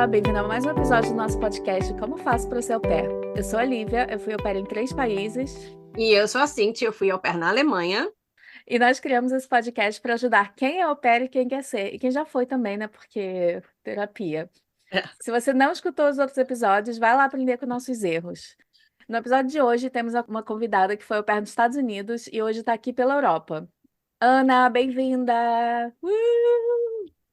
bem-vindo a mais um episódio do nosso podcast Como Faço para Ser Au Pair. Eu sou a Lívia, eu fui au pair em 3 países E eu sou a Cintia, eu fui au pair na Alemanha. e nós criamos esse podcast para ajudar quem é au pair e quem quer ser, e quem já foi também, né? Porque terapia. É. Se você não escutou os outros episódios, vai lá aprender com nossos erros. No episódio de hoje, temos uma convidada que foi au pair nos Estados Unidos e hoje está aqui pela Europa. Ana, bem-vinda!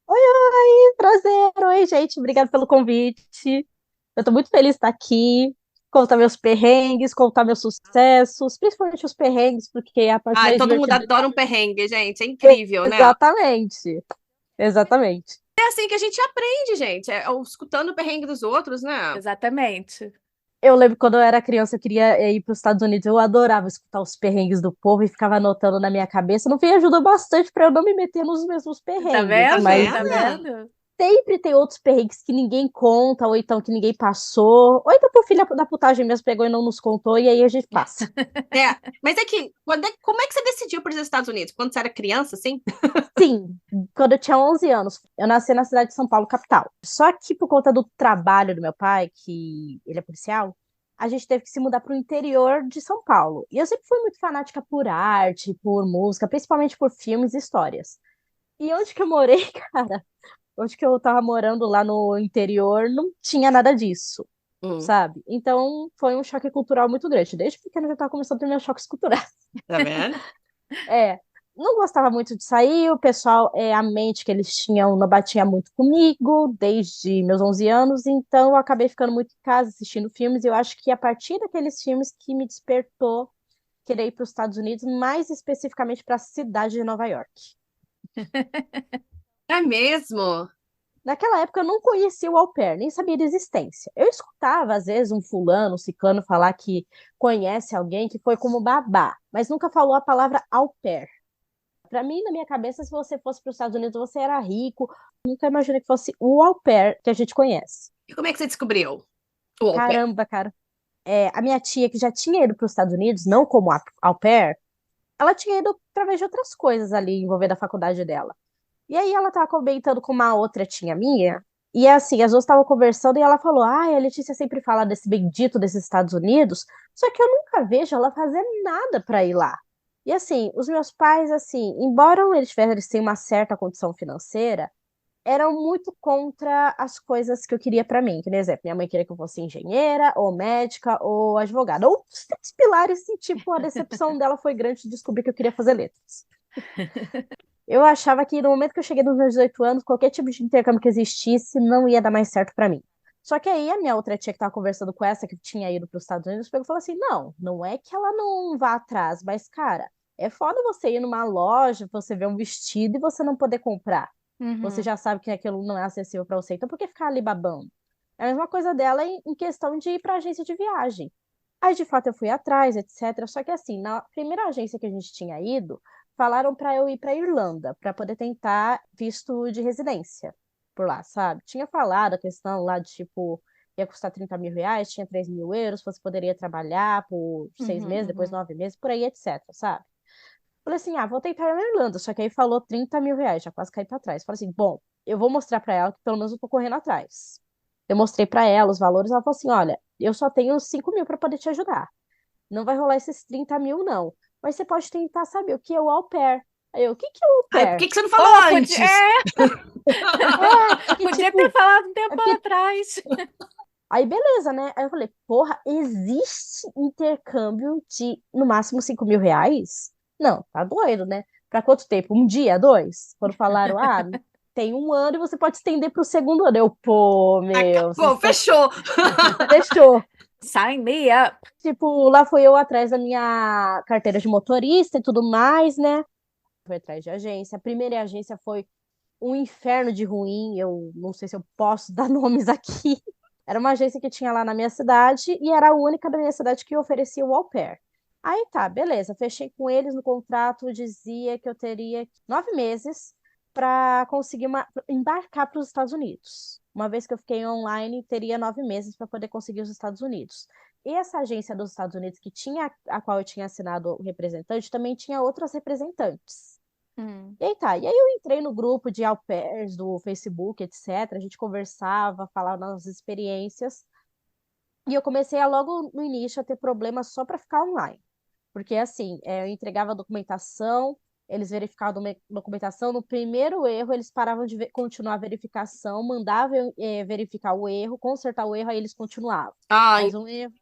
Oi, oi, prazer. Oi, gente. Obrigada pelo convite. Eu tô muito feliz de estar aqui, contar meus perrengues, contar meus sucessos, principalmente os perrengues, porque é a parte Ai, mais todo mundo divertida. adora um perrengue, gente. É incrível, né? Exatamente. Exatamente. É assim que a gente aprende, gente. Escutando o perrengue dos outros, né? Exatamente. Eu lembro quando eu era criança, eu queria ir para os Estados Unidos. Eu adorava escutar os perrengues do povo e ficava anotando na minha cabeça. No fim, ajudou bastante para eu não me meter nos mesmos Tá perrengues, Tá vendo? mas Tá vendo? vendo? sempre tem outros perrengues que ninguém conta, ou então que ninguém passou, ou então que o filho da putagem mesmo pegou e não nos contou, e aí a gente passa. É. Mas é que, como é que você decidiu por ir aos Estados Unidos? Quando você era criança, assim? Sim, quando eu tinha 11 anos, eu nasci na cidade de São Paulo, capital. Só que por conta do trabalho do meu pai, que ele é policial, a gente teve que se mudar para o interior de São Paulo. E eu sempre fui muito fanática por arte, por música, principalmente por filmes e histórias. E onde que eu morei, cara? Onde que eu tava morando lá no interior, não tinha nada disso, Hum, sabe? Então foi um choque cultural muito grande. Desde pequena eu já tava começando a ter meus choques culturais. tá vendo? É, não gostava muito de sair, o pessoal, a mente que eles tinham não batia muito comigo desde meus 11 anos, então eu acabei ficando muito em casa assistindo filmes, e eu acho que a partir daqueles filmes que me despertou querer ir para os Estados Unidos, mais especificamente para a cidade de Nova York. É mesmo? Naquela época eu não conhecia o au pair, nem sabia da existência. Eu escutava, às vezes, um fulano, um ciclano falar que conhece alguém que foi como babá, mas nunca falou a palavra au pair. Para mim, na minha cabeça, se você fosse para os Estados Unidos, você era rico. Nunca imaginei que fosse o au pair que a gente conhece. E como é que você descobriu o au pair? Caramba, cara. A minha tia, que já tinha ido para os Estados Unidos, não como au pair, ela tinha ido através de outras coisas ali envolvendo a faculdade dela. E aí ela tava comentando com uma outra tia minha, e assim, as duas estavam conversando e ela falou: ai, a Letícia sempre fala desse bendito desses Estados Unidos, só que eu nunca vejo ela fazer nada para ir lá. E assim, os meus pais, assim, embora eles tivessem uma certa condição financeira, eram muito contra as coisas que eu queria para mim. Por exemplo, minha mãe queria que eu fosse engenheira, ou médica, ou advogada. Ou os 3 pilares, e tipo, a decepção dela foi grande de descobrir que eu queria fazer letras. Eu achava que no momento que eu cheguei nos meus 18 anos, qualquer tipo de intercâmbio que existisse não ia dar mais certo pra mim. Só que aí a minha outra tia que tava conversando com essa, que tinha ido para os Estados Unidos, pegou e falou assim: não, não é que ela não vá atrás, mas, cara, é foda você ir numa loja, você ver um vestido e você não poder comprar. Você Uhum. já sabe que aquilo não é acessível pra você, então por que ficar ali babando? É a mesma coisa dela em questão de ir pra agência de viagem. Aí, de fato, eu fui atrás, etc. Só que, assim, na primeira agência que a gente tinha ido, falaram para eu ir para Irlanda, para poder tentar visto de residência por lá, sabe? Tinha falado a questão lá de, tipo, ia custar 30 mil reais, tinha 3 mil euros, você poderia trabalhar por 6 meses, depois Uhum. 9 meses, por aí, etc, sabe? Falei assim, vou tentar ir na Irlanda, só que aí falou 30 mil reais, já quase caí para trás. Falei assim, bom, eu vou mostrar para ela que pelo menos eu tô correndo atrás. Eu mostrei para ela os valores, ela falou assim, olha, eu só tenho 5 mil para poder te ajudar. Não vai rolar esses 30 mil, não. Mas você pode tentar saber o que é o au pair. Aí eu, o que que é o au Ai, por pair? que que você não falou Oh, podia, antes? Que podia ter tipo, falado um é tempo porque... atrás. Aí beleza, né? Aí eu falei, porra, existe intercâmbio de no máximo 5 mil reais? Não, tá doido, né? Pra quanto tempo? Um dia, dois? Quando falaram, tem um ano e você pode estender pro segundo ano. Eu, pô, meu, vocês Acabou, estão... fechou. Fechou. Sign me up. Tipo, lá fui eu atrás da minha carteira de motorista e tudo mais, né? Fui atrás de agência. A primeira agência foi um inferno de ruim. Eu não sei se eu posso dar nomes aqui. Era uma agência que tinha lá na minha cidade e era a única da minha cidade que oferecia o au pair. Aí tá, beleza. Fechei com eles no contrato, dizia que eu teria 9 meses para conseguir embarcar para os Estados Unidos. Uma vez que eu fiquei online, teria 9 meses para poder conseguir os Estados Unidos. E essa agência dos Estados Unidos, que tinha a qual eu tinha assinado o representante, também tinha outras representantes. Hum. E aí tá, e aí eu entrei no grupo de au pairs do Facebook, etc. A gente conversava, falava nas experiências. E eu comecei a logo no início a ter problemas só para ficar online. Porque assim, eu entregava a documentação, eles verificavam a documentação, no primeiro erro eles paravam de continuar a verificação, mandavam verificar o erro, consertar o erro, aí eles continuavam. Ai, Mais um erro.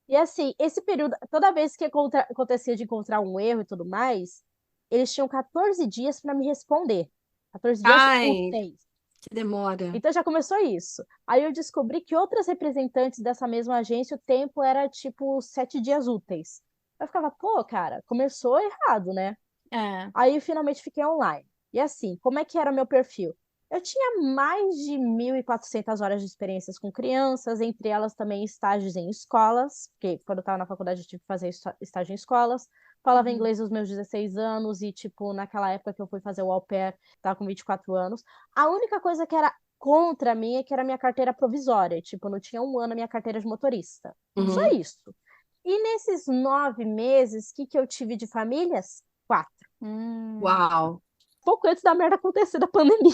E assim, esse período, toda vez que acontecia de encontrar um erro e tudo mais, eles tinham 14 dias para me responder. 14 dias ai, úteis. que demora. Então já começou isso. Aí eu descobri que outras representantes dessa mesma agência, o tempo era tipo 7 dias úteis. Eu ficava, pô, cara, começou errado, né? É. Aí eu finalmente fiquei online. E assim, como é que era meu perfil? Eu tinha mais de 1.400 horas de experiências com crianças, entre elas também estágios em escolas, porque quando eu estava na faculdade eu tive que fazer estágio em escolas. Falava Uhum. inglês aos meus 16 anos e, tipo, naquela época que eu fui fazer o au pair, estava com 24 anos. A única coisa que era contra mim é que era a minha carteira provisória. Tipo, eu não tinha um ano a minha carteira de motorista. Só Uhum. isso. E nesses 9 meses, o que eu tive de famílias? 4. Hum. Uau. Pouco antes da merda acontecer da pandemia.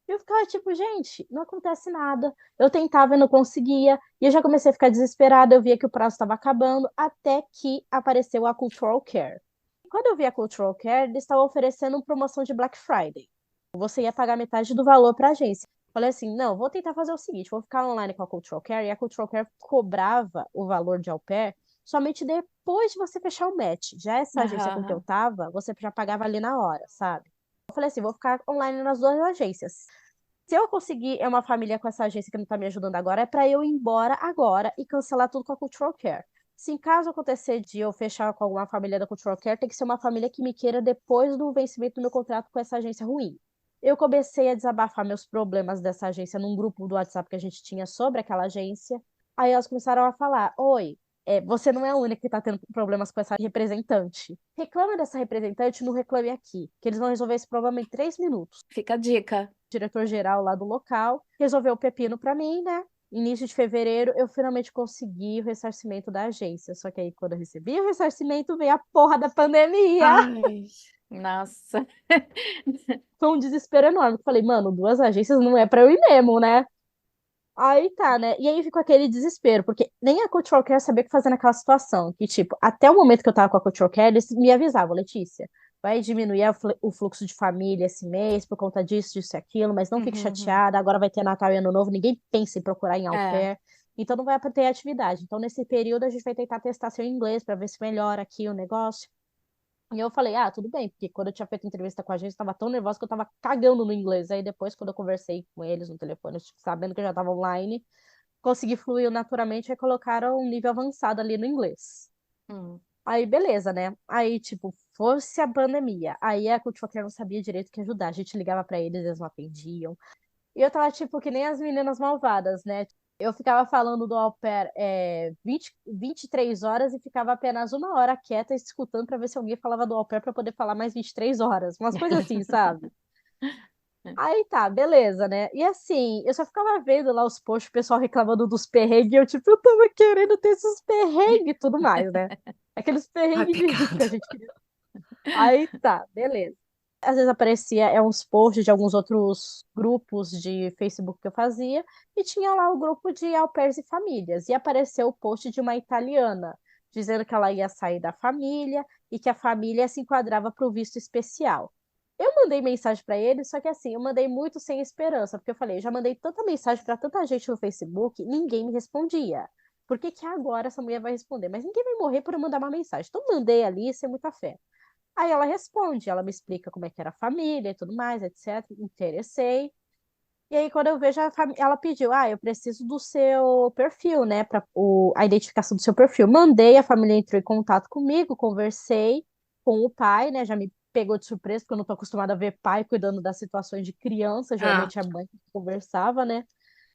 Eu ficava tipo, gente, não acontece nada. Eu tentava e não conseguia. E eu já comecei a ficar desesperada. Eu via que o prazo estava acabando, até que apareceu a Cultural Care. Quando eu vi a Cultural Care, eles estavam oferecendo uma promoção de Black Friday. Você ia pagar metade do valor para a agência. Falei assim, não, vou tentar fazer o seguinte, vou ficar online com a Cultural Care. E a Cultural Care cobrava o valor de au pair somente depois de você fechar o match. Já essa agência com que eu Aham. tava, você já pagava ali na hora, sabe? Eu falei assim, vou ficar online nas duas agências. Se eu conseguir uma família com essa agência que não tá me ajudando agora, é para eu ir embora agora e cancelar tudo com a Cultural Care. Se em caso acontecer de eu fechar com alguma família da Cultural Care, tem que ser uma família que me queira depois do vencimento do meu contrato com essa agência ruim. Eu comecei a desabafar meus problemas dessa agência num grupo do WhatsApp que a gente tinha sobre aquela agência. Aí elas começaram a falar: Oi, você não é a única que está tendo problemas com essa representante. Reclama dessa representante, não reclame aqui, que eles vão resolver esse problema em 3 minutos. Fica a dica. Diretor-geral lá do local resolveu o pepino para mim, né? Início de fevereiro, eu finalmente consegui o ressarcimento da agência. Só que aí, quando eu recebi o ressarcimento, veio a porra da pandemia. Ai, nossa. Foi um desespero enorme. Eu falei, mano, duas agências não é pra eu ir mesmo, né? Aí tá, né? E aí ficou aquele desespero, porque nem a Cultural Care sabia o que fazer naquela situação. Que, tipo, até o momento que eu tava com a Cultural Care, eles me avisavam, Letícia, vai diminuir o fluxo de família esse mês por conta disso, disso e aquilo, mas não fique Uhum, uhum. chateada, agora vai ter Natal e Ano Novo, ninguém pensa em procurar em au É. pair, então não vai ter atividade. Então, nesse período, a gente vai tentar testar seu inglês para ver se melhora aqui o negócio. E eu falei, tudo bem, porque quando eu tinha feito entrevista com a gente, eu tava tão nervosa que eu tava cagando no inglês. Aí depois, quando eu conversei com eles no telefone, sabendo que eu já tava online, consegui fluir naturalmente e colocaram um nível avançado ali no inglês. Hum. Aí, beleza, né? Aí, tipo, fosse a pandemia. Aí a Cultural Care não sabia direito o que ajudar. A gente ligava pra eles, eles não atendiam. E eu tava, tipo, que nem as meninas malvadas, né? Eu ficava falando do au pair 23 horas e ficava apenas 1 hora quieta escutando pra ver se alguém falava do au pair pra poder falar mais 23 horas. Umas coisas assim, sabe? Aí tá, beleza, né? E assim, eu só ficava vendo lá os posts, o pessoal reclamando dos perrengues, e eu, tipo, eu tava querendo ter esses perrengues e tudo mais, né? Aqueles Ai, perrengues de rico que a pecado. gente queria. Aí tá, beleza. Às vezes aparecia uns posts de alguns outros grupos de Facebook que eu fazia, e tinha lá o grupo de au pairs e famílias. E apareceu o post de uma italiana, dizendo que ela ia sair da família e que a família se enquadrava para o visto especial. Eu mandei mensagem para ele, só que assim, eu mandei muito sem esperança, porque eu falei, eu já mandei tanta mensagem para tanta gente no Facebook, ninguém me respondia. Por que que agora essa mulher vai responder? Mas ninguém vai morrer por eu mandar uma mensagem. Então mandei ali sem muita fé. Aí ela responde, ela me explica como é que era a família e tudo mais, etc. Interessei. E aí, quando eu vejo, ela pediu, eu preciso do seu perfil, né, para a identificação do seu perfil. Mandei, a família entrou em contato comigo, conversei com o pai, né, já me pegou de surpresa, porque eu não tô acostumada a ver pai cuidando das situações de criança, Ah, geralmente a mãe que conversava, né.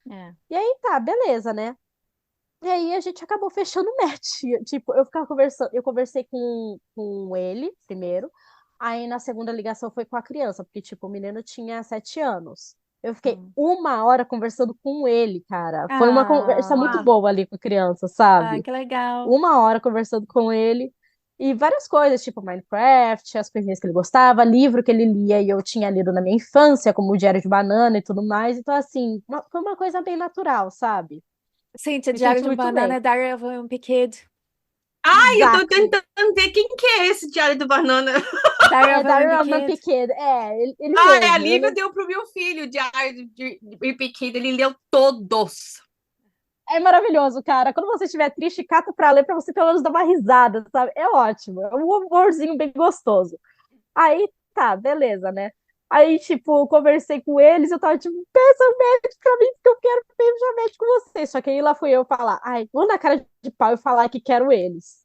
É. E aí, tá, beleza, né. E aí a gente acabou fechando o match. Tipo, eu ficava conversando, eu conversei com ele primeiro, aí na segunda ligação foi com a criança, porque, tipo, o menino tinha 7 anos. Eu fiquei Hum. 1 hora conversando com ele, cara. Foi uma conversa Ah, muito uau. boa ali com a criança, ah, sabe? que legal. 1 hora conversando com ele. E várias coisas, tipo Minecraft, as coisinhas que ele gostava, livro que ele lia e eu tinha lido na minha infância, como o Diário de Banana e tudo mais. Então, assim, foi uma coisa bem natural, sabe? Cíntia, Me Diário senti de um muito Banana, bem. Diary of a Wimpy Kid. Ai, eu tô Exato. tentando ver quem que é esse Diário do Banana. Diary É, of a Diary Wimpy of a Kid. Kid. É, ele Ai, a mesmo. Lívia Ele deu pro meu filho o Diário de Wimpy Kid, ele leu todos. é maravilhoso, cara. Quando você estiver triste, cata pra ler pra você pelo menos dar uma risada, sabe? É ótimo. É um humorzinho bem gostoso. Aí, tá, beleza, né? Aí, tipo, conversei com eles, eu tava tipo, peça médico pra mim, porque eu quero beijar médico com você. Só que aí lá fui eu falar, ai, vou na cara de pau e falar que quero eles.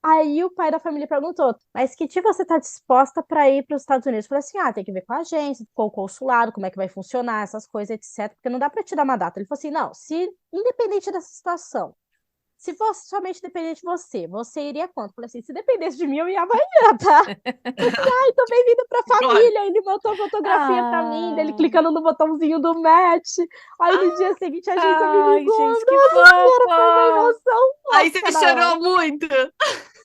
Aí o pai da família perguntou, mas que dia você tá disposta para ir para os Estados Unidos? Eu falei assim, tem que ver com a agência, com o consulado, como é que vai funcionar, essas coisas, etc. Porque não dá para te dar uma data. Ele falou assim, não, se independente dessa situação, se fosse somente dependente de você, você iria quanto? Eu falei assim, se dependesse de mim, eu ia amanhã, tá? Eu falei assim, ai, tô bem-vindo pra Olha. família. Ele mandou a fotografia pra mim, dele Ah, clicando no botãozinho do match. Aí no dia seguinte a agência me ai, ligou. gente, que Nossa, foi uma fofo! emoção Aí você louca na hora. chorou muito.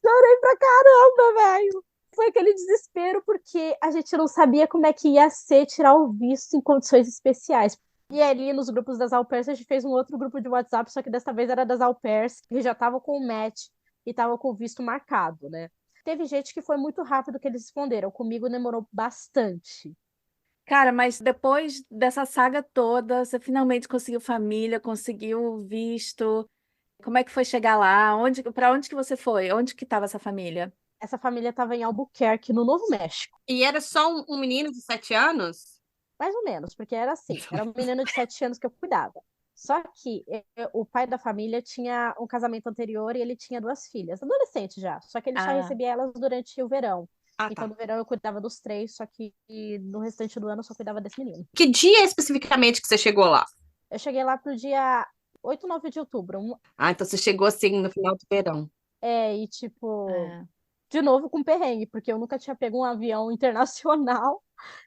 Chorei pra caramba, velho. Foi aquele desespero porque a gente não sabia como é que ia ser tirar o visto em condições especiais. E ali nos grupos das au pairs, a gente fez um outro grupo de WhatsApp, só que dessa vez era das au pairs, que já estavam com o match e estavam com o visto marcado, né? Teve gente que foi muito rápido que eles responderam. Comigo demorou bastante. Cara, mas depois dessa saga toda, você finalmente conseguiu família, conseguiu visto. Como é que foi chegar lá? Para onde que você foi? Onde que estava essa família? Essa família estava em Albuquerque, no Novo México. E era só um menino de 7 anos? Mais ou menos, porque era assim, era um menino de 7 anos que eu cuidava. Só que o pai da família tinha um casamento anterior e ele tinha 2 filhas, adolescentes já. Só que ele só Ah, recebia elas durante o verão. Ah, Então, tá. no verão eu cuidava dos 3, só que no restante do ano eu só cuidava desse menino. Que dia especificamente que você chegou lá? Eu cheguei lá pro dia 8, 9 de outubro. Ah, então você chegou assim no final do verão. E tipo, é. de novo com perrengue, porque eu nunca tinha pego um avião internacional.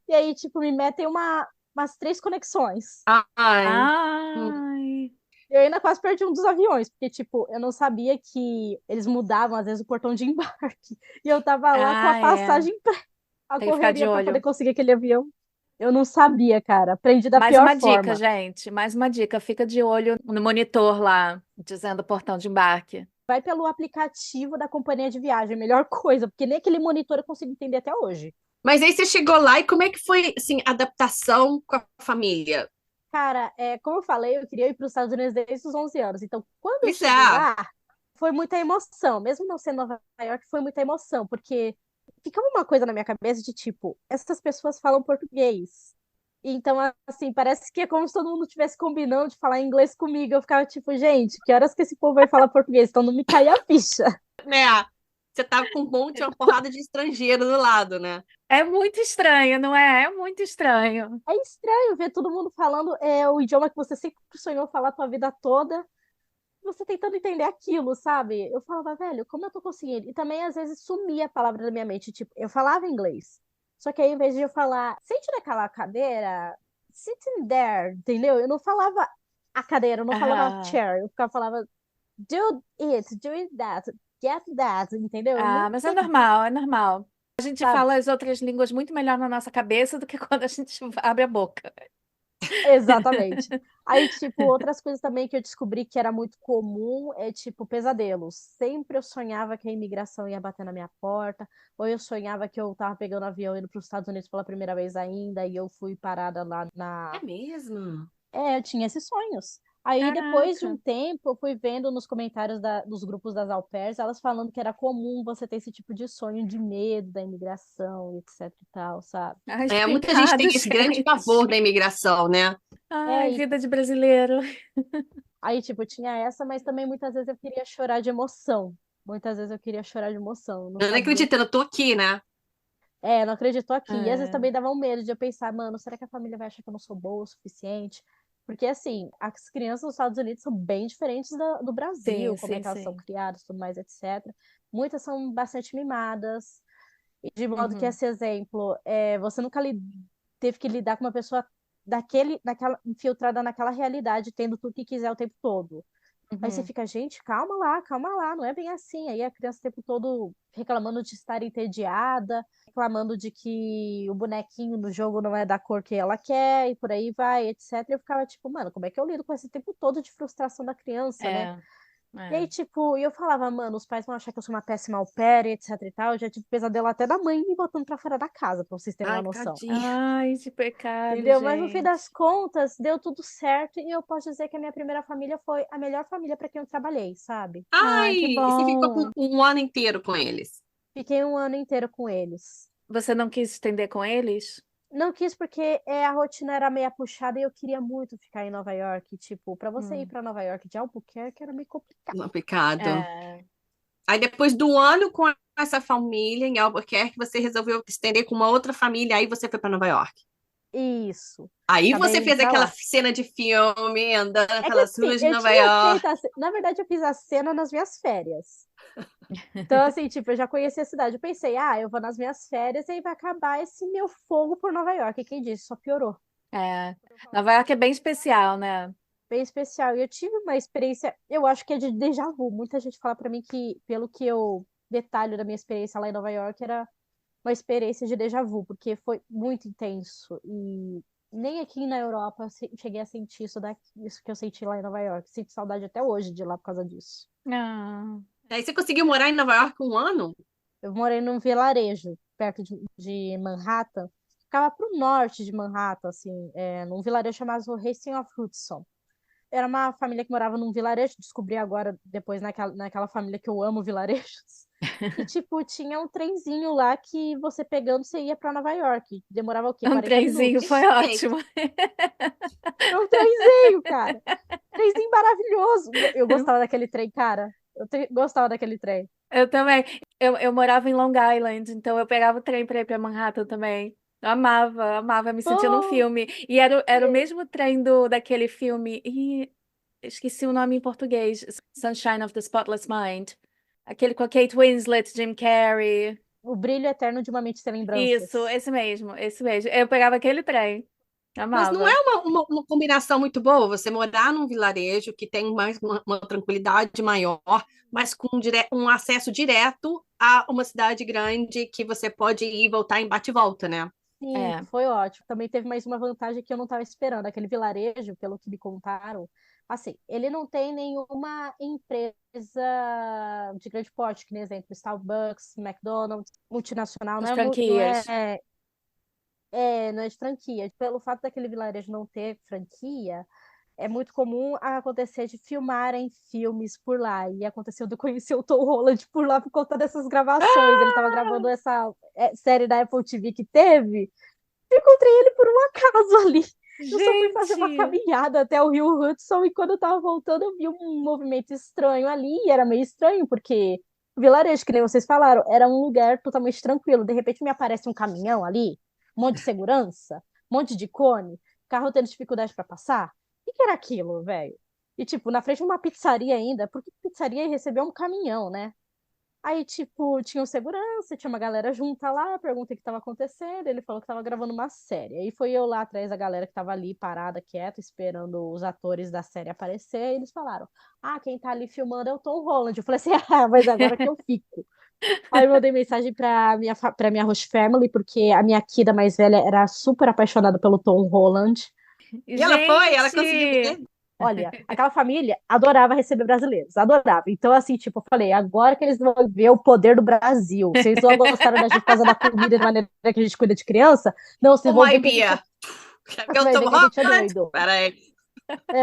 E aí, tipo, me metem umas 3 conexões. Ai. Ai. Eu ainda quase perdi um dos aviões, porque, tipo, eu não sabia que eles mudavam, às vezes, o portão de embarque. E eu tava lá com a Ah, é. passagem, a Tem que ficar de correria para poder olho. conseguir aquele avião. Eu não sabia, cara. Aprendi da Mais pior uma dica, forma. gente. Mais uma dica. Fica de olho no monitor lá, dizendo portão de embarque. Vai pelo aplicativo da companhia de viagem, melhor coisa, porque nem aquele monitor eu consigo entender até hoje. Mas aí você chegou lá e como é que foi, assim, a adaptação com a família? Cara, como eu falei, eu queria ir para os Estados Unidos desde os 11 anos. Então, quando eu Pois cheguei é. lá, foi muita emoção. Mesmo não sendo Nova York, foi muita emoção, porque ficava uma coisa na minha cabeça de tipo, essas pessoas falam português. Então, assim, parece que é como se todo mundo estivesse combinando de falar inglês comigo. Eu ficava tipo, gente, que horas que esse povo vai falar português? Então não me caía a ficha. Né? Você tava com um monte, uma porrada de estrangeiro do lado, né? É muito estranho, não é? É muito estranho. É estranho ver todo mundo falando o idioma que você sempre sonhou falar a tua vida toda. Você tentando entender aquilo, sabe? Eu falava, velho, como eu tô conseguindo? E também, às vezes, sumia a palavra da minha mente. Tipo, eu falava inglês. Só que aí, ao invés de eu falar, sente naquela cadeira, sit in there, entendeu? Eu não falava a cadeira, eu não falava Ah, chair. Eu ficava falava, do it that, get that, entendeu? Eu não mas é sei, normal, é normal. A gente sabe? fala as outras línguas muito melhor na nossa cabeça do que quando a gente abre a boca. Exatamente. Aí, tipo, outras coisas também que eu descobri que era muito comum é, tipo, pesadelos. Sempre eu sonhava que a imigração ia bater na minha porta, ou eu sonhava que eu tava pegando avião indo para os Estados Unidos pela primeira vez ainda, e eu fui parada lá É na. mesmo? Eu tinha esses sonhos. Aí, depois de um Caraca. tempo, eu fui vendo nos comentários dos grupos das au pairs, elas falando que era comum você ter esse tipo de sonho de medo da imigração, etc e tal, sabe? Ai, É, muita gente tem explicado, esse grande gente. pavor da imigração, né? Ai, É, vida de brasileiro. aí, tipo, tinha essa, mas também muitas vezes eu queria chorar de emoção. Muitas vezes eu queria chorar de emoção. Eu não Eu não sabia. acredito, eu tô aqui, né? Não acreditou aqui. E às vezes É, também dava um medo de eu pensar, mano, será que a família vai achar que eu não sou boa o suficiente? Porque, assim, as crianças dos Estados Unidos são bem diferentes do Brasil, sim, como é sim, que elas são sim. criadas, tudo mais, etc. Muitas são bastante mimadas. E de modo que Uhum. esse exemplo, você nunca teve que lidar com uma pessoa naquela, infiltrada naquela realidade, tendo tudo que quiser o tempo todo. Aí você Uhum. fica, gente, calma lá, não é bem assim. Aí a criança o tempo todo reclamando de estar entediada, reclamando de que o bonequinho no jogo não é da cor que ela quer, e por aí vai, etc. Eu ficava tipo, mano, como é que eu lido com esse tempo todo de frustração da criança, né? É, E aí, é. tipo, eu falava, mano, os pais vão achar que eu sou uma péssima au pair, etc e tal. Eu já tive pesadelo até da mãe me botando pra fora da casa, pra vocês terem uma Ai, noção. tadinha. Ai, que pecado, Entendeu? Mas no fim das gente. contas, deu tudo certo e eu posso dizer que a minha primeira família foi a melhor família para quem eu trabalhei, sabe? Ai, que Ai, e você ficou com bom. um ano inteiro com eles? Fiquei um ano inteiro com eles. Você não quis estender com eles? Não quis porque a rotina era meio puxada e eu queria muito ficar em Nova York. Tipo, para você ir Hum, para Nova York de Albuquerque era meio complicado. Não, pecado. é. Aí depois do ano com essa família em Albuquerque, você resolveu estender com uma outra família, aí você foi para Nova York. Isso. Aí Acabei você indo fez pra aquela lá. cena de filme, andando É que pelas assim, ruas de eu Nova tinha York. feito na verdade eu fiz a cena nas minhas férias. Então, assim, tipo, eu já conheci a cidade. Eu pensei, eu vou nas minhas férias e aí vai acabar esse meu fogo por Nova York. E quem disse? Só piorou. É. Nova York é bem especial, né? Bem especial. E eu tive uma experiência, eu acho que é de déjà vu. Muita gente fala pra mim que, pelo que eu detalho da minha experiência lá em Nova York, era uma experiência de déjà vu, porque foi muito intenso. E nem aqui na Europa cheguei a sentir isso que eu senti lá em Nova York. Sinto saudade até hoje de lá por causa disso. Ah, Aí você conseguiu morar em Nova York um ano? Eu morei num vilarejo perto de Manhattan. Ficava pro norte de Manhattan, assim, num vilarejo chamado Hastings of Hudson. Era uma família que morava num vilarejo, descobri agora, depois naquela família que eu amo vilarejos. E, tipo, tinha um trenzinho lá que você pegando, você ia pra Nova York. Demorava o quê? um 40 trenzinho minutos. foi Perfeito. ótimo. Era um trenzinho, cara. Trenzinho maravilhoso. Eu gostava daquele trem, cara. Gostava daquele trem. Eu também. Eu morava em Long Island, então eu pegava o trem para ir para Manhattan também. Eu amava, amava, me sentia num Pô, filme. E era o mesmo trem daquele filme. E esqueci o nome em português. Sunshine of the Spotless Mind. Aquele com a Kate Winslet, Jim Carrey. o brilho eterno de uma mente sem Isso, lembranças. esse mesmo, esse mesmo. Eu pegava aquele trem. Mas não é Amava. uma combinação muito boa você morar num vilarejo que tem mais uma tranquilidade maior, mas com um acesso direto a uma cidade grande que você pode ir e voltar em bate e volta, né? Sim, É. foi ótimo. Também teve mais uma vantagem que eu não estava esperando. Aquele vilarejo, pelo que me contaram, assim, ele não tem nenhuma empresa de grande porte, que nem exemplo, Starbucks, McDonald's, multinacional, As franquias. não é de franquia. Pelo fato daquele vilarejo não ter franquia, é muito comum acontecer de filmarem filmes por lá. E aconteceu de eu conhecer o Tom Holland por lá por conta dessas gravações. Ele estava gravando essa série da Apple TV que teve. Encontrei ele por um acaso ali. Eu só fui fazer uma Gente! caminhada até o Rio Hudson e quando eu tava voltando eu vi um movimento estranho ali e era meio estranho porque o vilarejo, que nem vocês falaram, era um lugar totalmente tranquilo. De repente me aparece um caminhão ali, um monte de segurança, um monte de cone, carro tendo dificuldade para passar. O que era aquilo, velho? E tipo, na frente de uma pizzaria ainda, porque pizzaria ia receber um caminhão, né? Aí, tipo, tinha o segurança, tinha uma galera junta lá, perguntei o que estava acontecendo, ele falou que estava gravando uma série. Aí foi eu lá atrás da galera que estava ali parada, quieta, esperando os atores da série aparecer, e eles falaram: quem tá ali filmando é o Tom Holland. Eu falei assim: mas agora que eu fico. Aí eu mandei mensagem pra minha host family, porque a minha Kida mais velha era super apaixonada pelo Tom Holland. E ela conseguiu Gente! ver. Olha, aquela família adorava receber brasileiros, adorava. Então, assim, tipo, eu falei, agora que eles vão ver o poder do Brasil, vocês não gostaram da gente por causa da comida, da maneira que a gente cuida de criança? Não, vocês Ô, vão ver mãe que a gente é, Bia, quer ver você o vai Tom ver que a gente é Holland? doido. Peraí.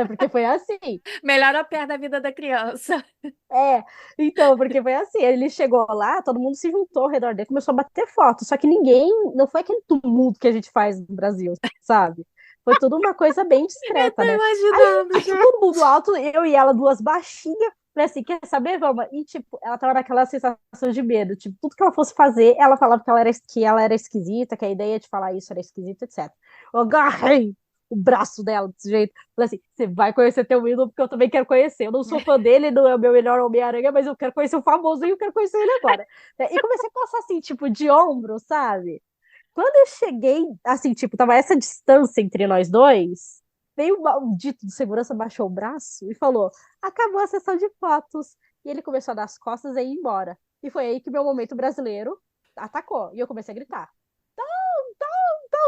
Porque foi assim. Melhor a pé da vida da criança. É, então, porque foi assim. Ele chegou lá, todo mundo se juntou ao redor dele, começou a bater foto. Só que ninguém, não foi aquele tumulto que a gente faz no Brasil, sabe? Foi tudo uma coisa bem Eu tô discreta, né? Aí, imaginando já. todo mundo alto, eu e ela, duas baixinhas. Falei assim, quer saber, vamos? E, tipo, ela tava naquela sensação de medo. Tipo, tudo que ela fosse fazer, ela falava que ela era esquisita, que a ideia de falar isso era esquisita, etc. Eu agarrei o braço dela desse jeito. Falei assim, você vai conhecer teu ídolo, porque eu também quero conhecer. Eu não sou fã dele, não é o meu melhor Homem-Aranha, mas eu quero conhecer o famoso e eu quero conhecer ele agora. E comecei a passar, assim, tipo, de ombro, sabe? Quando eu cheguei, assim, tipo, tava essa distância entre nós dois, Veio o maldito de segurança, baixou o braço e falou: acabou a sessão de fotos. E ele começou a dar as costas e ir embora. E foi aí que meu momento brasileiro atacou. E eu comecei a gritar.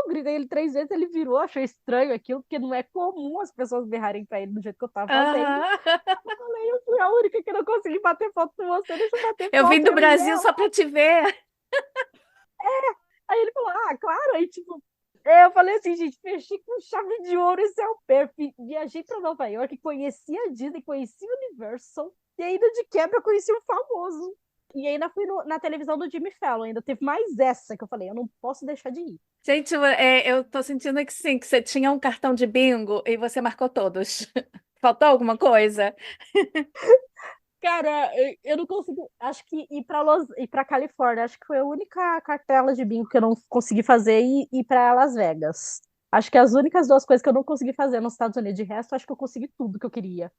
Eu gritei ele 3 vezes, ele virou, achou estranho aquilo, porque não é comum as pessoas berrarem pra ele do jeito que eu tava fazendo. Aham. Eu falei, eu fui a única que não consegui bater foto com você, deixa eu bater Eu vim foto, do eu e Brasil ela. só pra te ver. Aí ele falou, ah, claro, aí tipo, eu falei assim, gente, fechei com chave de ouro esse é o pé. Viajei pra Nova York, conheci a Disney, conheci o Universal, e ainda de quebra conheci o famoso. E ainda fui na televisão do Jimmy Fallon, ainda teve mais essa que eu falei, eu não posso deixar de ir. Gente, eu tô sentindo que sim, que você tinha um cartão de bingo e você marcou todos. Faltou alguma coisa? Cara, eu não consigo. Acho que ir pra Califórnia, acho que foi a única cartela de bingo que eu não consegui fazer e ir pra Las Vegas. Acho que as únicas duas coisas que eu não consegui fazer nos Estados Unidos. De resto, acho que eu consegui tudo que eu queria,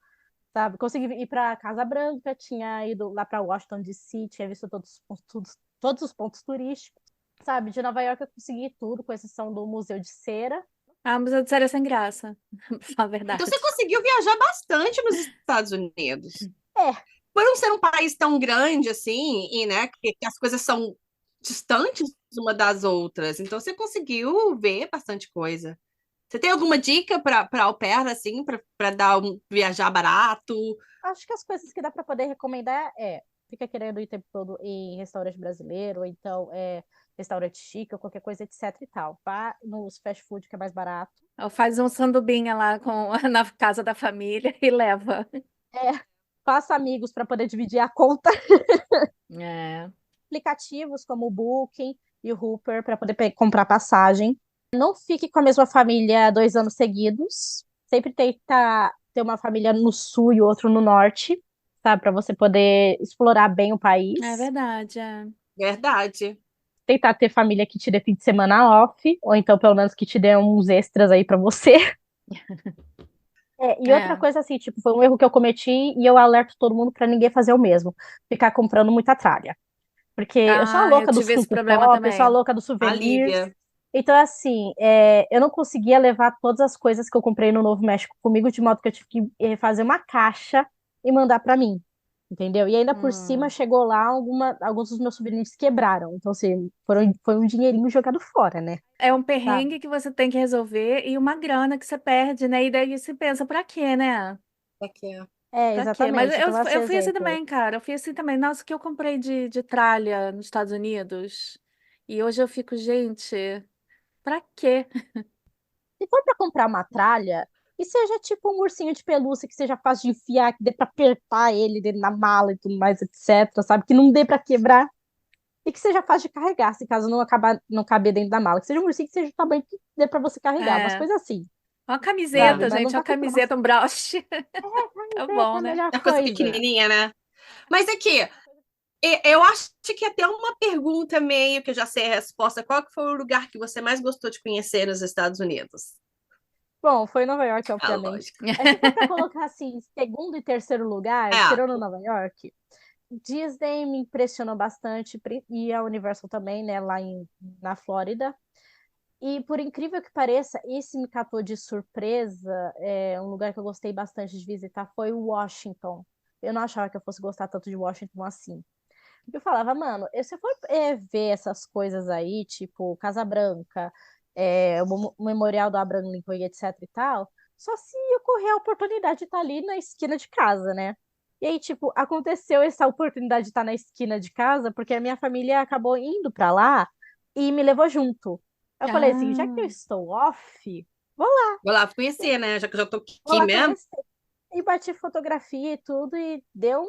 sabe? Consegui ir pra Casa Branca, tinha ido lá pra Washington DC, tinha visto todos os pontos turísticos, sabe? De Nova York eu consegui tudo, com exceção do Museu de Cera. Ah, mas eu sério sem graça, pra falar a Então verdade. você conseguiu viajar bastante nos Estados Unidos. É, Por não ser um país tão grande assim, e né, que as coisas são distantes uma das outras, então você conseguiu ver bastante coisa. Você tem alguma dica para au pair, assim, para dar viajar barato? acho que as coisas que dá para poder recomendar fica querendo ir o tempo todo em restaurante brasileiro, ou então restaurante chique, ou qualquer coisa, etc e tal. Vá nos fast food que é mais barato. Ou faz um sandubinha lá na casa da família e leva. É, faça amigos para poder dividir a conta. É. Aplicativos como o Booking e o Hooper para poder comprar passagem. Não fique com a mesma família 2 anos seguidos. Sempre tenta ter uma família no sul e outro no norte, sabe? Para você poder explorar bem o É país. verdade, é. Verdade. Tentar ter família que te dê fim de semana off, ou então pelo menos que te dê uns extras aí pra você. E outra É. coisa assim, tipo, foi um erro que eu cometi e eu alerto todo mundo pra ninguém fazer o mesmo. Ficar comprando muita tralha. Porque eu sou a Ah, eu louca dos tive esse Funko problema Pop, eu sou a também. louca dos A souvenirs. Lívia. Então, assim, eu não conseguia levar todas as coisas que eu comprei no Novo México comigo, de modo que eu tive que fazer uma caixa e mandar pra mim. Entendeu? E ainda por cima Hum. chegou lá, alguns dos meus souvenirs quebraram. Então, assim, foi um dinheirinho jogado fora, né? É um Sabe? perrengue que você tem que resolver e uma grana que você perde, né? E daí você pensa, pra quê, né? Aqui, ó. Pra quê? Mas Exatamente. Então, assim, eu fui assim exemplo. também, cara. Eu fui assim também. Nossa, o que eu comprei de tralha nos Estados Unidos. E hoje eu fico, gente, pra quê? Se for pra comprar uma tralha, que seja tipo um ursinho de pelúcia, que seja fácil de enfiar, que dê pra apertar ele dentro da mala e tudo mais, etc, sabe? Que não dê pra quebrar. E que seja fácil de carregar, se caso não caber dentro da mala. Que seja um ursinho que seja o tamanho que dê pra você carregar. Umas É. coisas assim, Uma sabe? camiseta, Mas não gente. Uma vai comprar uma camiseta, um broche. Tá camiseta, bom, é a né? melhor É uma coisa coisa. pequenininha, né? Mas aqui, eu acho que até uma pergunta meio que eu já sei a resposta. Qual que foi o lugar que você mais gostou de conhecer nos Estados Unidos? Bom, foi Nova York, Ah, obviamente. lógico. Mas se for pra colocar assim, segundo e terceiro lugar, É, tirando Nova York, Disney me impressionou bastante, e a Universal também, né, na Flórida. E por incrível que pareça, esse me catou de surpresa. Um lugar que eu gostei bastante de visitar foi Washington. Eu não achava que eu fosse gostar tanto de Washington assim. Eu falava, mano, se eu for ver essas coisas aí, tipo Casa Branca, o Memorial do Abraham Lincoln e etc e tal, só se ocorrer a oportunidade de estar ali na esquina de casa, né? E aí, tipo, aconteceu essa oportunidade de estar na esquina de casa, porque a minha família acabou indo pra lá e me levou junto. Eu falei assim, já que eu Ah, estou off, vou lá conhecer, né? Já que eu já tô vou aqui lá mesmo. conhecer. E bati fotografia e tudo, e deu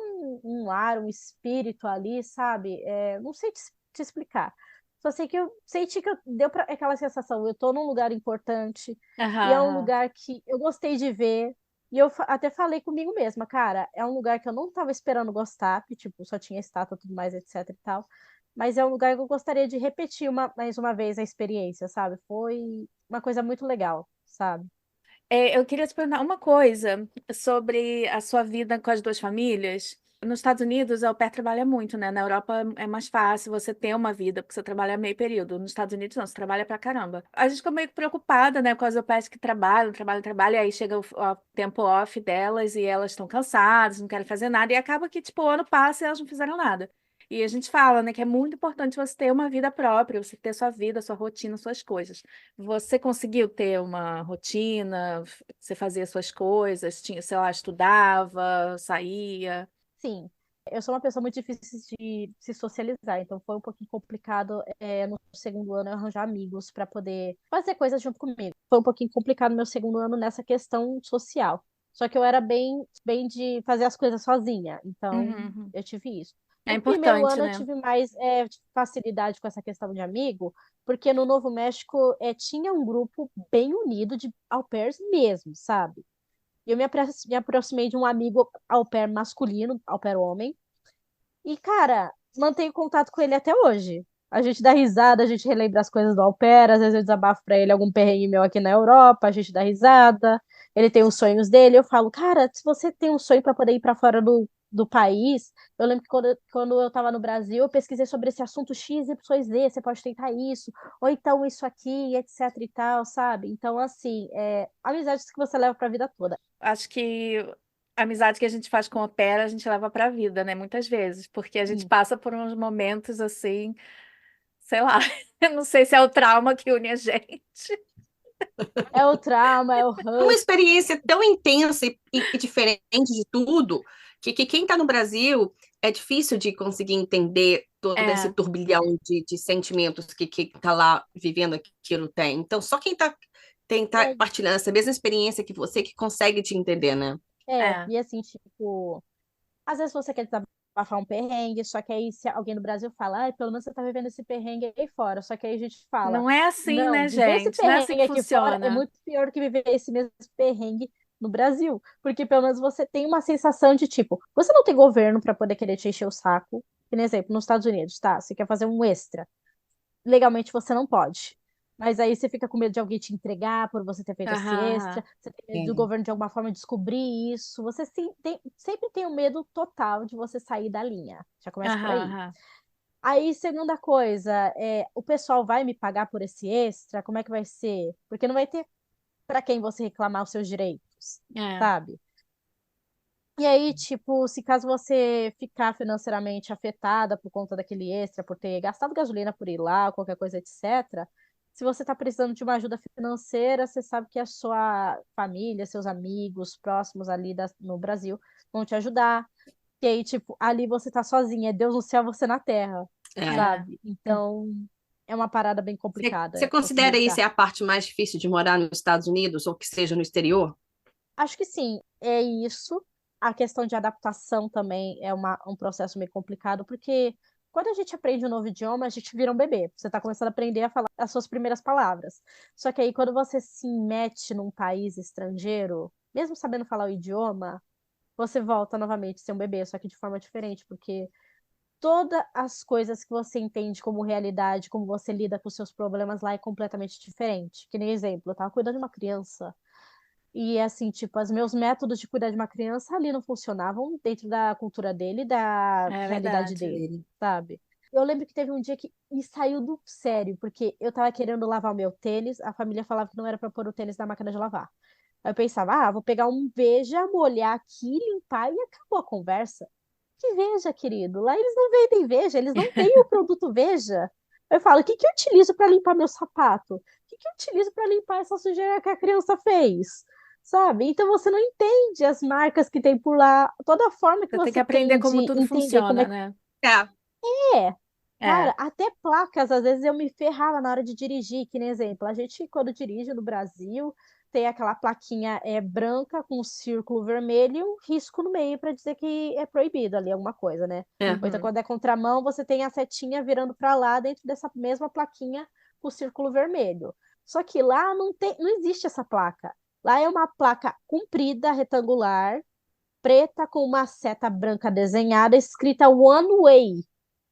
um ar, um espírito ali, sabe? Não sei te explicar. Só sei que eu senti que deu pra, aquela sensação, eu tô num lugar importante, e é um aham. lugar que eu gostei de ver, e eu até falei comigo mesma, cara, é um lugar que eu não tava esperando gostar, porque, tipo, só tinha estátua e tudo mais, etc e tal, mas é um lugar que eu gostaria de repetir mais uma vez a experiência, sabe? Foi uma coisa muito legal, sabe? Eu queria te perguntar uma coisa sobre a sua vida com as duas famílias. nos Estados Unidos, a au pair trabalha muito, né? Na Europa é mais fácil você ter uma vida, porque você trabalha meio período. Nos Estados Unidos, não, você trabalha pra caramba. A gente ficou meio que preocupada, né, com as au pairs que trabalham, e aí chega o tempo off delas e elas estão cansadas, não querem fazer nada, e acaba que, tipo, o ano passa e elas não fizeram nada. E a gente fala, né, que é muito importante você ter uma vida própria, você ter sua vida, sua rotina, suas coisas. Você conseguiu ter uma rotina, você fazia suas coisas, tinha, sei lá, estudava, saía. Sim, eu sou uma pessoa muito difícil de se socializar, então foi um pouquinho complicado no segundo ano eu arranjar amigos para poder fazer coisas junto comigo. Foi um pouquinho complicado no meu segundo ano nessa questão social. Só que eu era bem de fazer as coisas sozinha, então Uhum. eu tive isso. É No primeiro importante, ano eu né? tive mais facilidade com essa questão de amigo, porque no Novo México tinha um grupo bem unido de au pairs mesmo, sabe? E eu me aproximei de um amigo au pair masculino, au pair homem. E, cara, mantenho contato com ele até hoje. A gente dá risada, a gente relembra as coisas do au pair, às vezes eu desabafo pra ele algum perrengue meu aqui na Europa, a gente dá risada. Ele tem os sonhos dele, eu falo, cara, se você tem um sonho pra poder ir pra fora do país, eu lembro que quando eu tava no Brasil, eu pesquisei sobre esse assunto X, Y, Z, você pode tentar isso, ou então isso aqui, etc e tal, sabe? Então, assim, amizades que você leva pra vida toda. Acho que a amizade que a gente faz com o pair, a gente leva pra vida, né? Muitas vezes, porque a gente Sim. passa por uns momentos assim, sei lá, eu não sei se é o trauma que une a gente. É o trauma, é o É uma hurt. experiência tão intensa e diferente de tudo que quem está no Brasil é difícil de conseguir entender todo esse É, turbilhão de sentimentos que tá lá vivendo aquilo tem. Então, só quem tá É, partilhando essa mesma experiência que você que consegue te entender, né? é. e assim, tipo, às vezes você quer desabafar um perrengue, só que aí se alguém do Brasil fala, ai, pelo menos você tá vivendo esse perrengue aí fora. Só que aí a gente fala, Não é assim, não, né, viver esse gente? Não é assim perrengue que aqui fora é funciona. muito pior do que viver esse mesmo perrengue no Brasil. Porque pelo menos você tem uma sensação de tipo, você não tem governo para poder querer te encher o saco. Por exemplo, nos Estados Unidos, tá? Você quer fazer um extra. Legalmente você não pode. Mas aí você fica com medo de alguém te entregar por você ter feito esse Aham, extra, aham. você tem medo do Sim. governo de alguma forma descobrir isso. Você sempre tem o medo total de você sair da linha. Já começa por Aham, aí. aham. Aí, segunda coisa, o pessoal vai me pagar por esse extra? Como é que vai ser? Porque não vai ter para quem você reclamar os seus direitos, É. sabe? E aí, tipo, se caso você ficar financeiramente afetada por conta daquele extra, por ter gastado gasolina por ir lá, qualquer coisa, etc., se você está precisando de uma ajuda financeira, você sabe que a sua família, seus amigos próximos ali no Brasil vão te ajudar. E aí, tipo, ali você tá sozinha, é Deus no céu, você na terra, É. É. sabe? Então, é uma parada bem Você complicada conseguir considera isso lidar. é a parte mais difícil de morar nos Estados Unidos ou que seja no exterior? Acho que sim, é isso. A questão de adaptação também é um processo meio complicado, porque quando a gente aprende um novo idioma, a gente vira um bebê. Você está começando a aprender a falar as suas primeiras palavras. Só que aí, quando você se mete num país estrangeiro, mesmo sabendo falar o idioma, você volta novamente a ser um bebê, só que de forma diferente, porque todas as coisas que você entende como realidade, como você lida com os seus problemas lá é completamente diferente. Que nem exemplo, eu tava cuidando de uma criança. E assim, tipo, os meus métodos de cuidar de uma criança ali não funcionavam dentro da cultura dele, da É realidade verdade. dele, sabe? Eu lembro que teve um dia que me saiu do sério, porque eu tava querendo lavar o meu tênis, a família falava que não era pra pôr o tênis na máquina de lavar. Aí eu pensava, vou pegar um Veja, molhar aqui, limpar e acabou a conversa. Que Veja, querido? Lá eles não vendem Veja, eles não têm o produto Veja. Eu falo, o que que eu utilizo para limpar meu sapato? O que que eu utilizo para limpar essa sujeira que a criança fez? Sabe? Então você não entende as marcas que tem por lá, toda a forma que Você tem que você aprender tem como de tudo entender como é funciona, que né? É. é. É. Cara, até placas, às vezes eu me ferrava na hora de dirigir, que nem exemplo. A gente, quando dirige no Brasil, tem aquela plaquinha branca com um círculo vermelho e um risco no meio para dizer que é proibido ali alguma coisa, né? Ou então, Uhum. quando é contramão, você tem a setinha virando para lá dentro dessa mesma plaquinha com o círculo vermelho. Só que lá não existe essa placa. Lá é uma placa comprida, retangular, preta com uma seta branca desenhada, escrita One Way.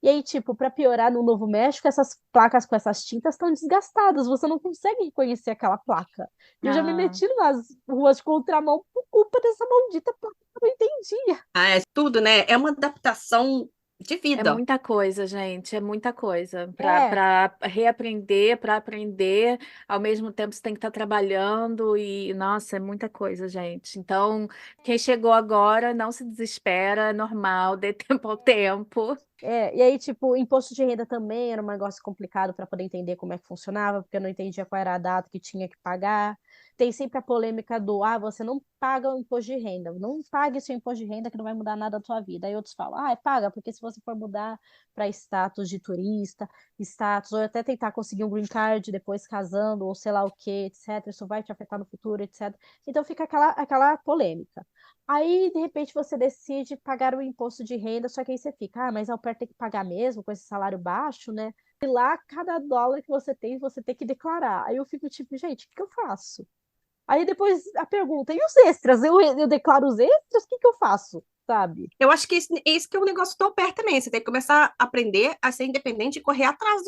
E aí, tipo, pra piorar, no Novo México, essas placas com essas tintas estão desgastadas, você não consegue reconhecer aquela placa. E eu já me Ah, meti nas ruas de contramão por culpa dessa maldita placa que eu não entendia. Ah, é tudo, né? É uma adaptação de é vida. muita coisa, gente, é muita coisa. É, Para reaprender, para aprender, ao mesmo tempo você tem que estar trabalhando e, nossa, é muita coisa, gente. Então, quem chegou agora, não se desespera, é normal, dê tempo ao tempo. e aí, tipo, imposto de renda também era um negócio complicado para poder entender como é que funcionava, porque eu não entendia qual era a data que tinha que pagar. Tem sempre a polêmica do, você não paga o imposto de renda, não pague seu imposto de renda que não vai mudar nada na tua vida. Aí outros falam, paga, porque se você for mudar para status de turista, status, ou até tentar conseguir um green card depois casando, ou sei lá o que, etc., isso vai te afetar no futuro, etc. Então fica aquela polêmica. Aí, de repente, você decide pagar o imposto de renda, só que aí você fica, mas a au pair tem que pagar mesmo com esse salário baixo, né? E lá, cada dólar que você tem que declarar. Aí eu fico tipo, gente, o que que eu faço? Aí depois a pergunta, e os extras? Eu declaro os extras? O que que eu faço? Sabe? Eu acho que esse que é o negócio do au pair também. Você tem que começar a aprender a ser independente e correr atrás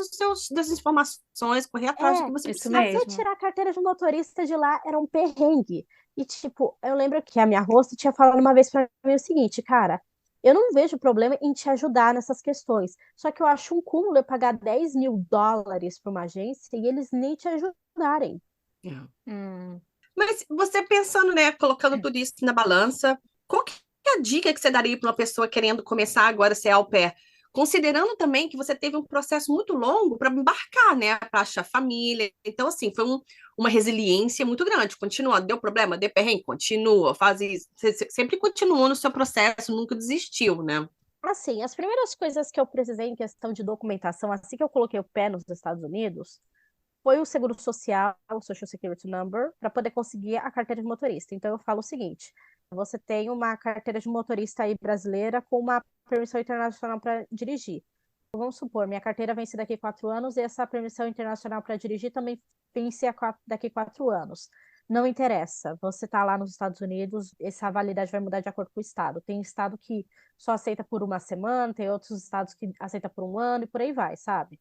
das informações, correr atrás do que você Isso precisa. Até mesmo. tirar a carteira de motorista de lá era um perrengue. E, tipo, eu lembro que a minha host tinha falado uma vez pra mim o seguinte, cara, eu não vejo problema em te ajudar nessas questões. Só que eu acho um cúmulo eu pagar US$ 10.000 para uma agência e eles nem te ajudarem. É. Hum. Mas você pensando, né, colocando tudo isso na balança, qual que é a dica que você daria para uma pessoa querendo começar agora a ser au pair? Considerando também que você teve um processo muito longo para embarcar, né, para achar família. Então, assim, foi uma resiliência muito grande. Continua, deu problema, deu perrengue, continua, faz isso. Você sempre continuou no seu processo, nunca desistiu, né? Assim, as primeiras coisas que eu precisei em questão de documentação, assim que eu coloquei o pé nos Estados Unidos, foi o seguro social, o Social Security Number, para poder conseguir a carteira de motorista. Então, eu falo o seguinte: você tem uma carteira de motorista aí brasileira com uma permissão internacional para dirigir. Vamos supor, minha carteira vence daqui a 4 anos e essa permissão internacional para dirigir também vence daqui a 4 anos. Não interessa, você está lá nos Estados Unidos, essa validade vai mudar de acordo com o estado. Tem estado que só aceita por uma semana, tem outros estados que aceita por um ano e por aí vai, sabe?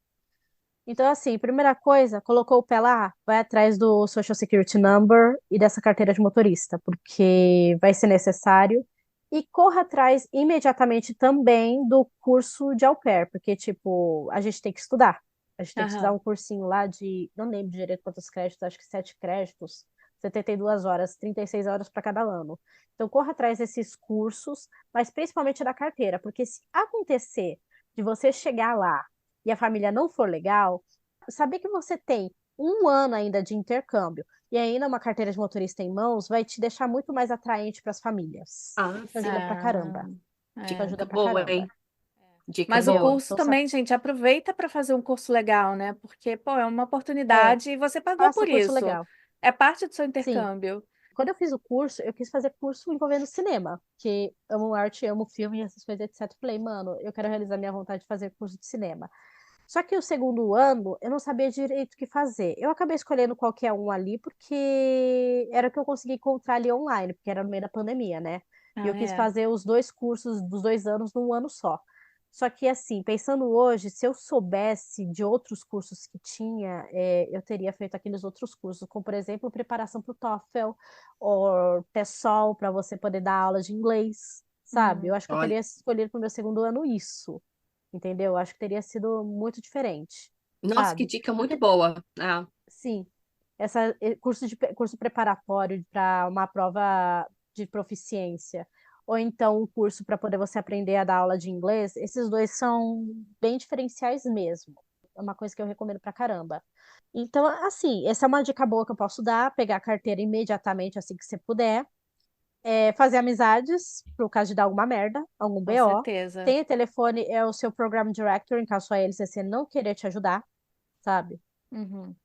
Então, assim, primeira coisa, colocou o pé lá, vai atrás do Social Security Number e dessa carteira de motorista, porque vai ser necessário. E corra atrás imediatamente também do curso de au pair, porque, tipo, a gente tem que estudar. A gente tem que estudar Aham. um cursinho lá de, não lembro direito quantos créditos, acho que 7 créditos, 72 horas, 36 horas para cada ano. Então, corra atrás desses cursos, mas principalmente da carteira, porque se acontecer de você chegar lá e a família não for legal, saber que você tem um ano ainda de intercâmbio e ainda uma carteira de motorista em mãos vai te deixar muito mais atraente para as famílias. Ah, Isso ajuda pra Ah, caramba. Isso é. ajuda dica pra boa, caramba. hein? Dica Mas o boa. curso Então, só também, gente, aproveita para fazer um curso legal, né? Porque, pô, é uma é, oportunidade e você pagou faça por curso isso. legal. É parte do seu Sim. intercâmbio. Quando eu fiz o curso, eu quis fazer curso envolvendo cinema, porque amo arte, amo filme e essas coisas, etc. Falei, mano, eu quero realizar minha vontade de fazer curso de cinema. Só que o segundo ano, eu não sabia direito o que fazer. Eu acabei escolhendo qualquer um ali, porque era o que eu consegui encontrar ali online, porque era no meio da pandemia, né? E Ah, eu quis é. fazer os dois cursos dos 2 anos num ano só. Só que, assim, pensando hoje, se eu soubesse de outros cursos que tinha, eu teria feito aqueles outros cursos, como, por exemplo, preparação para o TOEFL, ou TESOL, para você poder dar aula de inglês, sabe? Eu acho que eu Olha, teria escolhido para o meu segundo ano isso, entendeu? Acho que teria sido muito diferente, nossa, que sabe? dica muito Porque, boa. Ah, sim, curso preparatório para uma prova de proficiência, ou então um curso para poder você aprender a dar aula de inglês, esses dois são bem diferenciais mesmo. É uma coisa que eu recomendo pra caramba. Então, assim, essa é uma dica boa que eu posso dar, pegar a carteira imediatamente assim que você puder, fazer amizades, pro caso de dar alguma merda, algum Com BO. certeza. Tem o telefone, é o seu Program Director, em caso a LCC não querer te ajudar, sabe? Uhum.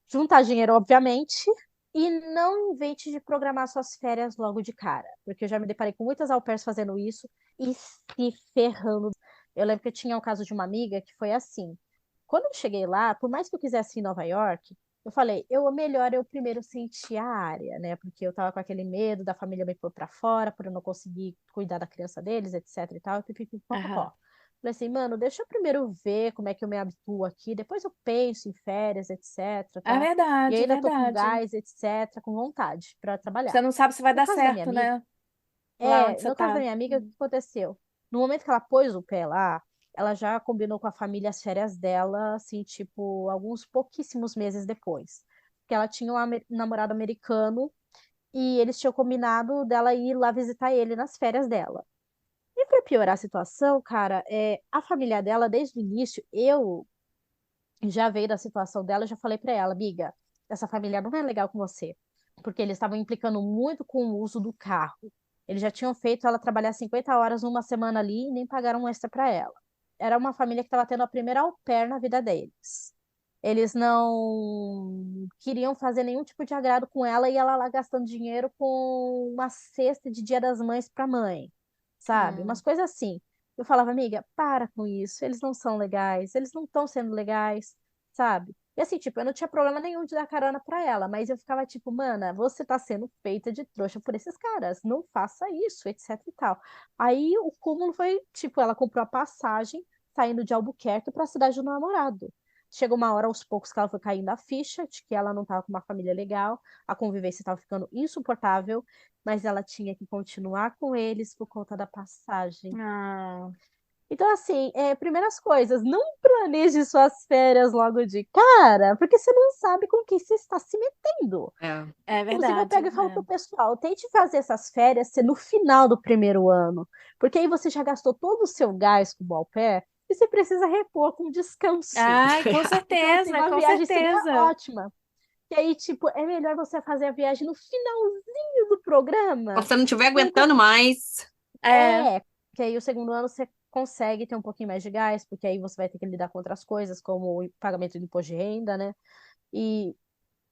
Juntar dinheiro, obviamente, e não invente de programar suas férias logo de cara, porque eu já me deparei com muitas au pairs fazendo isso e se ferrando. Eu lembro que eu tinha o caso de uma amiga que foi assim. Quando eu cheguei lá, por mais que eu quisesse ir em Nova York, eu falei, melhor eu primeiro sentir a área, né? Porque eu tava com aquele medo da família me pôr pra fora, por eu não conseguir cuidar da criança deles, etc e tal, e Aham. pipipipopopó. Falei assim, mano, deixa eu primeiro ver como é que eu me habituo aqui, depois eu penso em férias, etc, É tá? E verdade, é ainda tô com verdade. gás, etc, com vontade pra trabalhar. Você não sabe se vai No dar caso da minha certo, amiga, né? Lá onde você no caso da tá. minha amiga, o que aconteceu? No momento que ela pôs o pé lá, ela já combinou com a família as férias dela, assim, tipo, alguns pouquíssimos meses depois. Porque ela tinha um namorado americano e eles tinham combinado dela ir lá visitar ele nas férias dela. E para piorar a situação, cara, a família dela, desde o início, eu já veio da situação dela, eu já falei para ela, amiga, essa família não é legal com você, porque eles estavam implicando muito com o uso do carro. Eles já tinham feito ela trabalhar 50 horas numa semana ali e nem pagaram um extra para ela. Era uma família que estava tendo a primeira au pair na vida deles. Eles não queriam fazer nenhum tipo de agrado com ela e ela lá gastando dinheiro com uma cesta de Dia das Mães para mãe, sabe? Umas Hum. coisas assim. Eu falava, amiga, para com isso, eles não são legais, eles não estão sendo legais, sabe? E assim, tipo, eu não tinha problema nenhum de dar carona pra ela, mas eu ficava tipo, mana, você tá sendo feita de trouxa por esses caras, não faça isso, etc e tal. Aí o cúmulo foi, tipo, ela comprou a passagem saindo de Albuquerque pra cidade do namorado. Chegou uma hora aos poucos que ela foi caindo a ficha de que ela não tava com uma família legal, a convivência estava ficando insuportável, mas ela tinha que continuar com eles por conta da passagem. Ah, Então, assim, primeiras coisas, não planeje suas férias logo de cara, porque você não sabe com quem você está se metendo. É. é Inclusive, eu verdade. pego e falo pro pessoal, tente fazer essas férias ser no final do primeiro ano, porque aí você já gastou todo o seu gás com o au pair e você precisa repor com descanso. Ai, com Então, assim, certeza, uma com viagem seria certeza. ótima. E aí, tipo, é melhor você fazer a viagem no finalzinho do Quando programa, você não estiver que aí quando aguentando mais, É, que aí o segundo ano você consegue ter um pouquinho mais de gás, porque aí você vai ter que lidar com outras coisas, como o pagamento de imposto de renda, né? E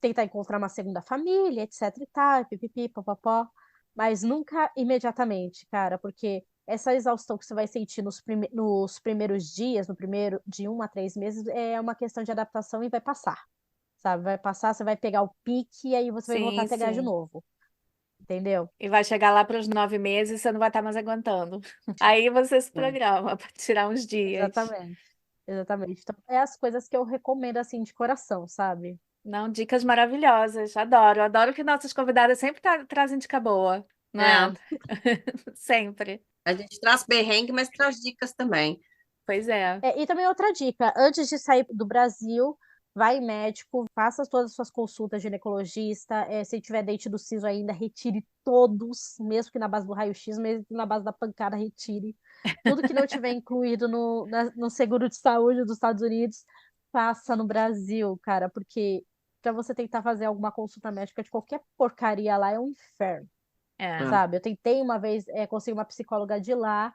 tentar encontrar uma segunda família, etc e tal, pipipi, popopó. Mas nunca imediatamente, cara, porque essa exaustão que você vai sentir nos primeiros dias, no primeiro de 1 a 3 meses, é uma questão de adaptação e vai passar, sabe? Vai passar, você vai pegar o pique e aí você vai voltar a sim, ter gás de sim. novo, entendeu? E vai chegar lá para os 9 meses, você não vai estar mais aguentando. Aí você se é. programa para tirar uns dias. Exatamente. Exatamente. Então, é as coisas que eu recomendo, assim, de coração, sabe? Não, dicas maravilhosas. Adoro. Adoro que nossas convidadas sempre trazem dica boa, não é? É. Sempre. A gente traz perrengue, mas traz dicas também. Pois é. E também outra dica, antes de sair do Brasil, vai em médico, faça todas as suas consultas ginecologista, se tiver dente do siso ainda, retire todos, mesmo que na base do raio-x, mesmo que na base da pancada, retire. Tudo que não tiver incluído no seguro de saúde dos Estados Unidos, faça no Brasil, cara, porque para você tentar fazer alguma consulta médica de qualquer porcaria lá é um inferno, É. É. sabe? Eu tentei uma vez conseguir uma psicóloga de lá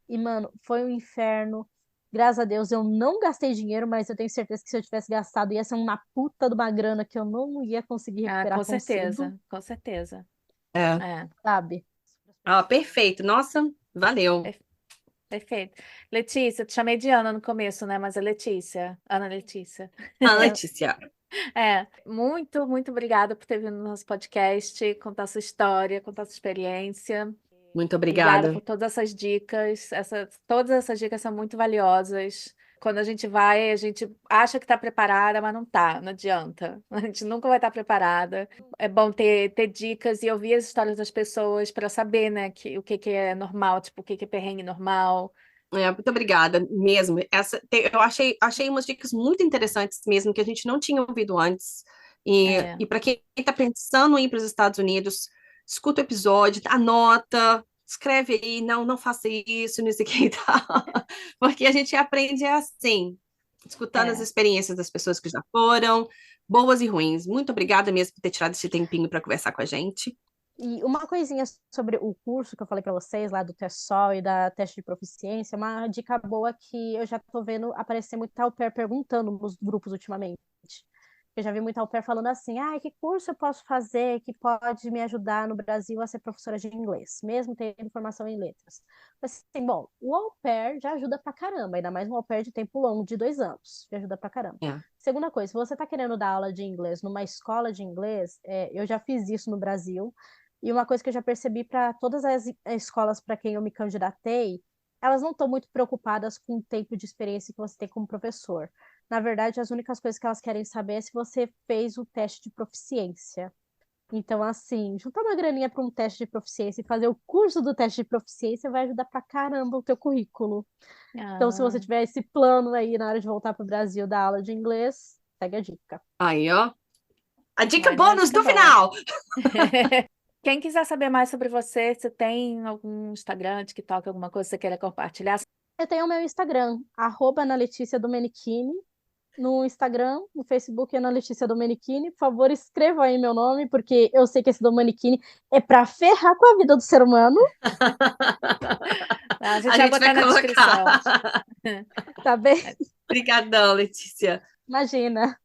e, mano, foi um inferno. Graças a Deus eu não gastei dinheiro, mas eu tenho certeza que se eu tivesse gastado ia ser uma puta de uma grana que eu não ia conseguir Ah, recuperar com tão cedo, certeza. Com certeza. É. É. sabe? Ah, perfeito. Nossa, valeu. per- Perfeito. Letícia, eu te chamei de Ana no começo, né? Mas é Letícia. Ana Letícia. A É, Letícia. É, muito, muito obrigada por ter vindo no nosso podcast, contar sua história, contar sua experiência. Muito Obrigada obrigada. por todas essas dicas. Todas essas dicas são muito valiosas. Quando a gente vai, a gente acha que está preparada, mas não está, não adianta. A gente nunca vai estar preparada. É bom ter dicas e ouvir as histórias das pessoas para saber, né, o que é normal, tipo, o que é perrengue normal. Muito obrigada mesmo. Eu achei umas dicas muito interessantes mesmo, que a gente não tinha ouvido antes. É, E para quem está pensando em ir para os Estados Unidos, escuta o episódio, anota, escreve aí, não faça isso, não sei o que e tal. Porque a gente aprende assim, escutando as é. experiências das pessoas que já foram, boas e ruins. Muito obrigada mesmo por ter tirado esse tempinho para conversar com a gente. e uma coisinha sobre o curso que eu falei para vocês lá do TESOL e da teste de proficiência, uma dica boa que eu já tô vendo aparecer muito au pair perguntando nos grupos ultimamente. Eu já vi muito au pair falando assim, ah, que curso eu posso fazer que pode me ajudar no Brasil a ser professora de inglês, mesmo tendo formação em letras. Assim, bom, o au pair já ajuda pra caramba, ainda mais um au pair de tempo longo, de 2 anos, já ajuda pra caramba. É. Segunda coisa, se você está querendo dar aula de inglês numa escola de inglês, eu já fiz isso no Brasil, e uma coisa que eu já percebi para todas as escolas para quem eu me candidatei, elas não estão muito preocupadas com o tempo de experiência que você tem como professor. Na verdade, as únicas coisas que elas querem saber é se você fez o teste de proficiência. Então, assim, juntar uma graninha para um teste de proficiência e fazer o curso do teste de proficiência vai ajudar pra caramba o teu currículo. Então, se você Ah. tiver esse plano aí na hora de voltar pro Brasil da aula de inglês, segue a dica. Aí, ó. A dica Olha, uma bônus dica do boa. final. Quem quiser saber mais sobre você, você tem algum Instagram, TikTok, alguma coisa que você queira compartilhar? Eu tenho o meu Instagram, @AnaLeticiaDomenichini. No Instagram, no Facebook, Ana Letícia Domenichini. Por favor, escreva aí meu nome, porque eu sei que esse Domenichini é pra ferrar com a vida do ser humano, A gente A vai gente vai botar na descrição. colocar. tá bem? Obrigadão, Letícia. Imagina.